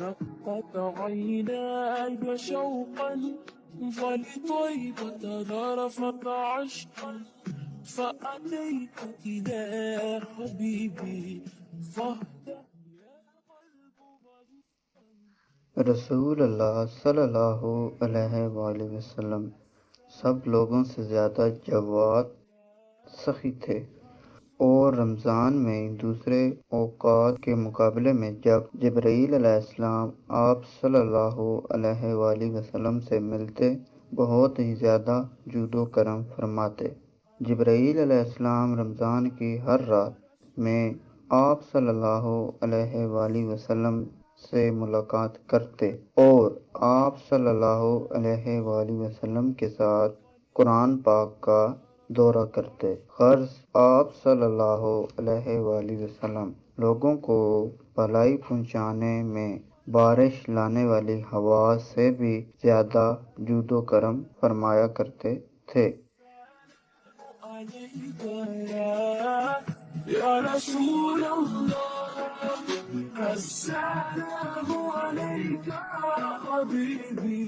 رقت عيناي شوقا ولطيبة ذرفت عشقا فأتيتك يا حبيبي فاهدى رسول اللہ صلی اللہ علیہ وآلہ وسلم سب لوگوں سے زیادہ جواد، سخی تھے، اور رمضان میں دوسرے اوقات کے مقابلے میں جب جبرائیل علیہ السلام آپ صلی اللہ علیہ وآلہ وسلم سے ملتے بہت ہی زیادہ جود و کرم فرماتے۔ جبرائیل علیہ السلام رمضان کی ہر رات میں آپ صلی اللہ علیہ وآلہ وسلم سے ملاقات کرتے اور آپ صلی اللہ علیہ وآلہ وسلم کے ساتھ قرآن پاک کا دورہ کرتے۔ غرض آپ صلی اللہ علیہ وآلہ وسلم لوگوں کو بھلائی پہنچانے میں بارش لانے والی ہوا سے بھی زیادہ جود و کرم فرمایا کرتے تھے۔ عليك يا رسول الله السلام عليك يا حبيبي